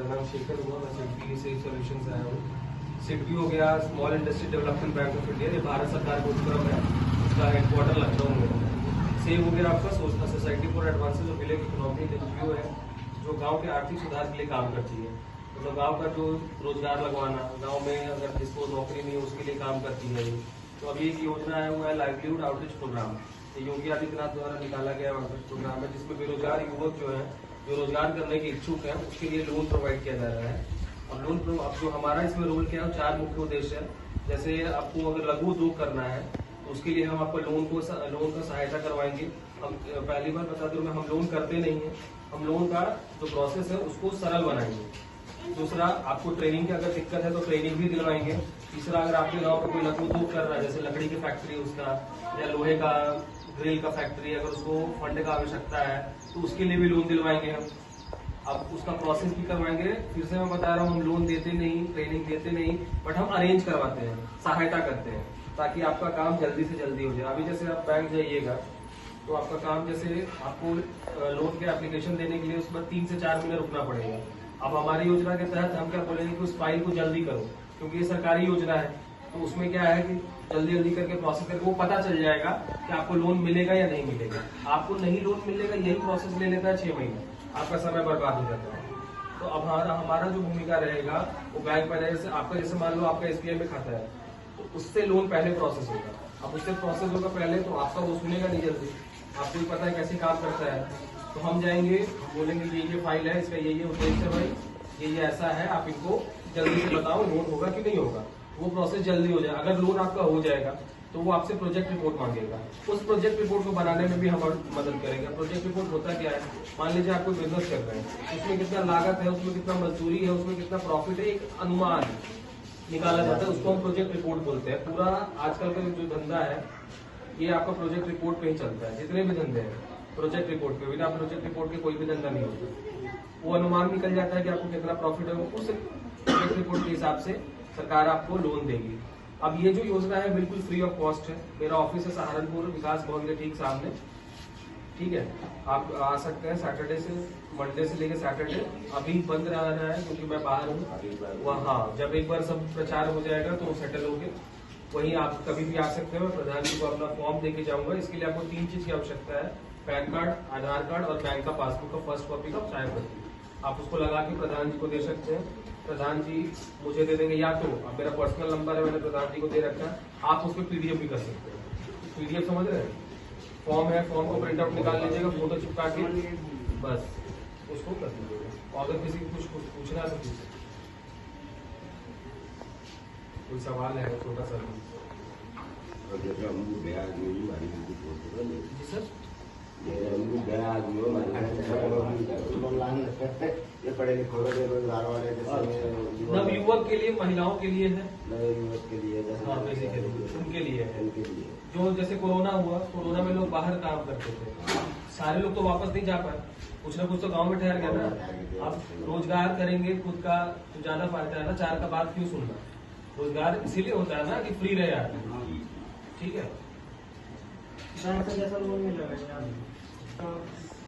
मेरा नाम शेखर हुआ, मैं सिडबी से सॉल्यूशन से आया हूँ। सिडबी हो गया small industry development bank of India, ये भारत सरकार का उपक्रम है, उसका हेडक्वार्टर लखनऊ में है। सेव हो गया आपका society for advances of village economy, NGO है जो गाँव के आर्थिक सुधार के लिए काम करती है। मतलब गाँव का जो रोजगार लगवाना, गाँव में अगर जिसको नौकरी नहीं है उसके लिए काम करती है। तो अभी एक योजना है वो है livelihood outreach programme, Yogi Adityanath द्वारा निकाला गया प्रोग्राम है, जिसमें बेरोजगार युवक जो है, जो रोजगार करने के इच्छुक है, उसके लिए लोन प्रोवाइड किया जा रहा है। और लोन अब जो हमारा इसमें रोल क्या है, 4 मुख्य उद्देश्य है। जैसे आपको अगर लघु उद्योग करना है तो उसके लिए हम आपको लोन का सहायता करवाएंगे। हम पहली बार बता दूं, हम लोन करते नहीं है, हम लोन का जो प्रोसेस है उसको सरल बनाएंगे। दूसरा, आपको ट्रेनिंग की अगर दिक्कत है तो ट्रेनिंग भी दिलवाएंगे। तीसरा, अगर आपके गाँव में कोई लघु उद्योग कर रहा है, जैसे लकड़ी की फैक्ट्री उसका, या लोहे का ग्रिल का फैक्ट्री, अगर उसको फंड का आवश्यकता है तो उसके लिए भी लोन दिलवाएंगे हम। अब उसका प्रोसेस भी करवाएंगे। फिर से मैं बता रहा हूँ, हम लोन देते नहीं, ट्रेनिंग देते नहीं, बट हम अरेंज करवाते हैं, सहायता करते हैं, ताकि आपका काम जल्दी से जल्दी हो जाए। अभी जैसे आप बैंक जाइएगा तो आपका काम, जैसे आपको लोन के एप्लीकेशन देने के लिए उसमें 3 से 4 महीने रुकना पड़ेगा। अब हमारी योजना के तहत हम क्या बोलेंगे कि उस फाइल को जल्दी करो, क्योंकि ये सरकारी योजना है। तो उसमें क्या है कि जल्दी जल्दी करके प्रोसेस करके वो पता चल जाएगा कि आपको लोन मिलेगा या नहीं मिलेगा। आपको नहीं लोन मिलेगा, यही प्रोसेस ले लेता है 6 महीने, आपका समय बर्बाद हो जाता है। तो अब हमारा जो भूमिका रहेगा वो बैंक मैनेजर से, आपका जैसे मान लो आपका एसबीआई में खाता है तो उससे लोन पहले प्रोसेस होगा। अब उससे प्रोसेस होगा पहले तो आपका वो सुनेगा नहीं जल्दी, आपको भी पता है कैसे काम करता है। तो हम जाएंगे, हम बोलेंगे ये फाइल है, इसका ये उद्देश्य है भाई, ये ऐसा है, आप इनको जल्दी से बताओ लोन होगा कि नहीं होगा। वो प्रोसेस जल्दी हो जाए। अगर लोन आपका हो जाएगा तो वो आपसे प्रोजेक्ट रिपोर्ट मांगेगा, उस प्रोजेक्ट रिपोर्ट को बनाने में भी हम मदद करेंगे। प्रोजेक्ट रिपोर्ट होता क्या है, मान लीजिए आप कोई बिजनेस कर रहे हैं, उसमें कितना लागत है, उसमें कितना मजदूरी है, उसमें कितना प्रॉफिट है, एक अनुमान निकाला जाता है, उसको हम प्रोजेक्ट रिपोर्ट बोलते हैं। पूरा आजकल का जो धंधा है ये आपका प्रोजेक्ट रिपोर्ट पे ही चलता है। जितने भी धंधे हैं प्रोजेक्ट रिपोर्ट पे, बिना प्रोजेक्ट रिपोर्ट के कोई भी धंधा नहीं होता। वो अनुमान निकल जाता है कि आपको कितना प्रॉफिट है, उस प्रोजेक्ट रिपोर्ट के हिसाब से सरकार आपको लोन देगी। अब ये जो योजना है बिल्कुल फ्री ऑफ कॉस्ट है। मेरा ऑफिस है सहारनपुर, विकास भवन के ठीक सामने, ठीक है। आप आ सकते हैं सैटरडे से, मंडे से लेकर सैटरडे। अभी बंद रहा है क्योंकि मैं बाहर हूँ। वहाँ जब एक बार सब प्रचार हो जाएगा तो सेटल हो गए, वहीं आप कभी भी आ सकते हैं। मैं प्रधान जी को अपना फॉर्म देके जाऊंगा। इसके लिए आपको 3 चीज की आवश्यकता है, पैन कार्ड, आधार कार्ड और बैंक का पासबुक का फर्स्ट कॉपी का छाया प्रति। आप उसको लगा के प्रधान जी को दे सकते हैं। प्रधान जी मुझे दे देंगे, या तो अब मेरा पर्सनल नंबर है, मैंने प्रधान जी को दे रखा है, आप उसको पीडीएफ भी कर सकते हैं। पीडीएफ समझ रहे हैं, फॉर्म है, फॉर्म को प्रिंट आउट निकाल लीजिएगा, फोटो चिपका के बस उसको कर दीजिएगा। और अगर किसी को कुछ पूछना है तो पूछ सकते, कोई सवाल है छोटा सा? जी सर, नवयुवक के लिए, महिलाओं के लिए है, नवयुवक के लिए, हाँ बेसिकली उनके लिए है। जो जैसे कोरोना हुआ, कोरोना में लोग बाहर काम करते थे, सारे लोग तो वापस नहीं जा पाए, कुछ ना कुछ तो गांव में ठहर गया ना। अब रोजगार करेंगे खुद का तो ज्यादा फायदा है ना, 4 का बात क्यों सुनना। रोजगार इसीलिए होता है ना कि फ्री रहे आदमी, ठीक है। जैसा लोन मिल रहा है